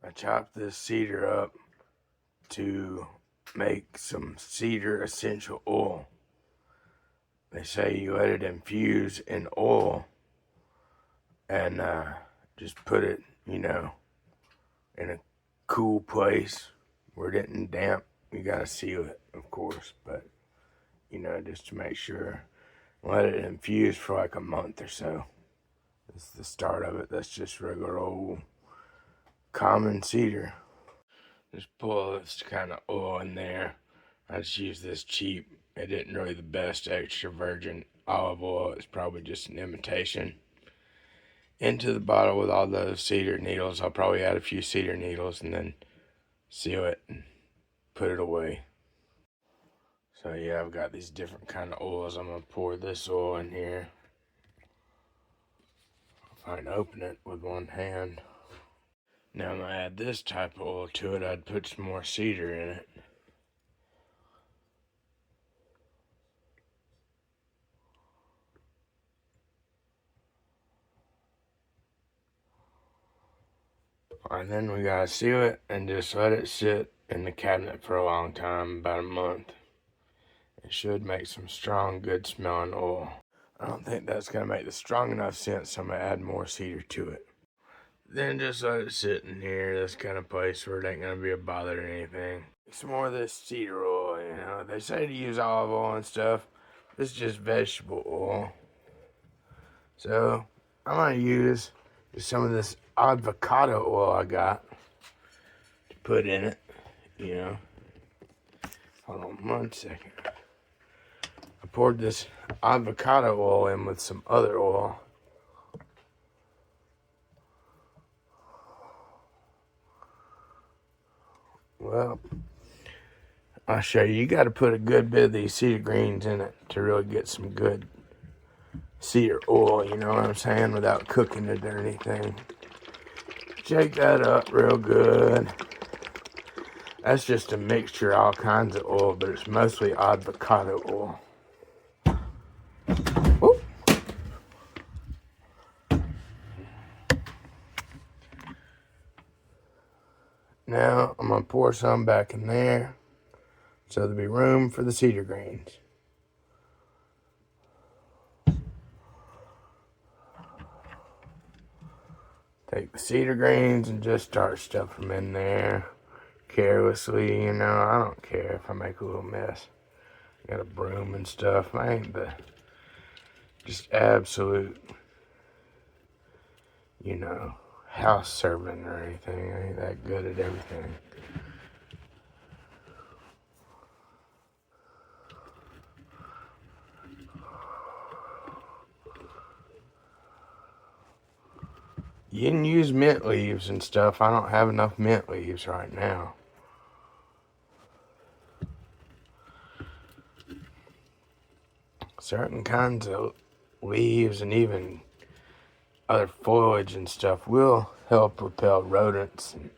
I chopped this cedar up to make some cedar essential oil. They say you let it infuse in oil and just put it, in a cool place where it isn't damp. You gotta seal it, of course, but just to make sure. Let it infuse for like a month or so. That's the start of it. That's just regular old common cedar. Just pull this kind of oil in there. I just use this cheap. It isn't really the best extra virgin olive oil. It's probably just an imitation. Into the bottle with all those cedar needles. I'll probably add a few cedar needles and then seal it and put it away. So yeah, I've got these different kind of oils. I'm gonna pour this oil in here. If I can open it with one hand. Now I'm gonna add this type of oil to it. I'd put some more cedar in it. And then we gotta seal it and just let it sit in the cabinet for a long time, about a month. It should make some strong, good smelling oil. I don't think that's gonna make the strong enough scent, so I'm gonna add more cedar to it. Then just let it sit in here, this kind of place where it ain't gonna be a bother to anything. Some more of this cedar oil, They say to use olive oil and stuff. This is just vegetable oil. So I'm gonna use some of this advocado oil I got to put in it, Hold on 1 second. I poured this avocado oil in with some other oil. Well, I'll show you. You got to put a good bit of these cedar greens in it to really get some good cedar oil, you know what I'm saying, without cooking it or anything. Shake that up real good. That's just a mixture of all kinds of oil, but it's mostly avocado oil. Whoop. Now I'm going to pour some back in there so there'll be room for the cedar greens. Take the cedar greens and just start stuffing them in there carelessly, I don't care if I make a little mess. Got a broom and stuff. I ain't the just absolute, house servant or anything. I ain't that good at everything. You can use mint leaves and stuff. I don't have enough mint leaves right now. Certain kinds of leaves and even other foliage and stuff will help repel rodents. And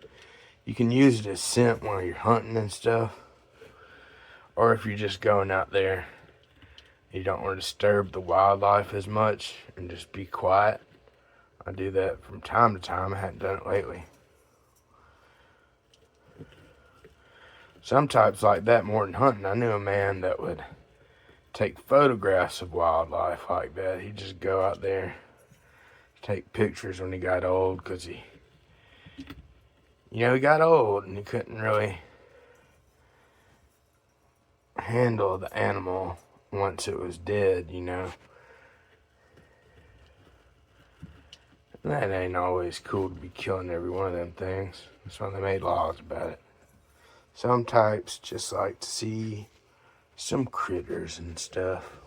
you can use it as scent while you're hunting and stuff. Or if you're just going out there, you don't want to disturb the wildlife as much and just be quiet. I do that from time to time. I haven't done it lately. Some types like that more than hunting. I knew a man that would take photographs of wildlife like that. He'd just go out there, take pictures when he got old, because he got old and he couldn't really handle the animal once it was dead, And that ain't always cool to be killing every one of them things. That's why they made laws about it. Some types just like to see some critters and stuff.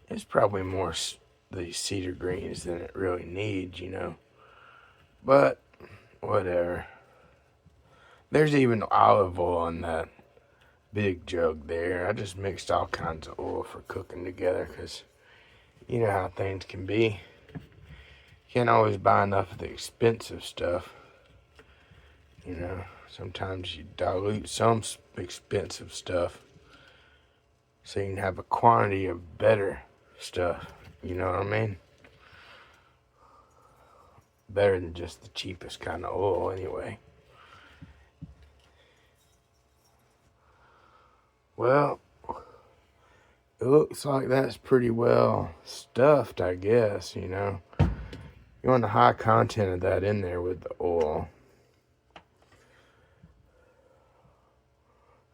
It's probably more these cedar greens than it really needs, But whatever. There's even olive oil in that big jug there. I just mixed all kinds of oil for cooking together because you know how things can be. Can't always buy enough of the expensive stuff. You know, sometimes you dilute some expensive stuff so you can have a quantity of better stuff. You know what I mean? Better than just the cheapest kind of oil, anyway. Well, it looks like that's pretty well stuffed, I guess, you know. You want the high content of that in there with the oil.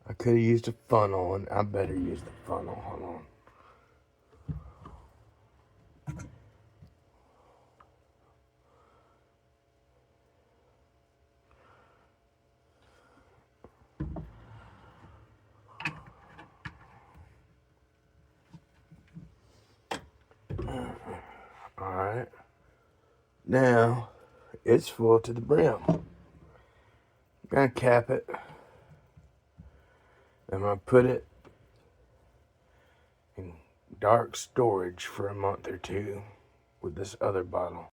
I could have used a funnel, and I better use the funnel. Hold on. Alright. Now, it's full to the brim. I'm going to cap it. I'm going to put it in dark storage for a month or two with this other bottle.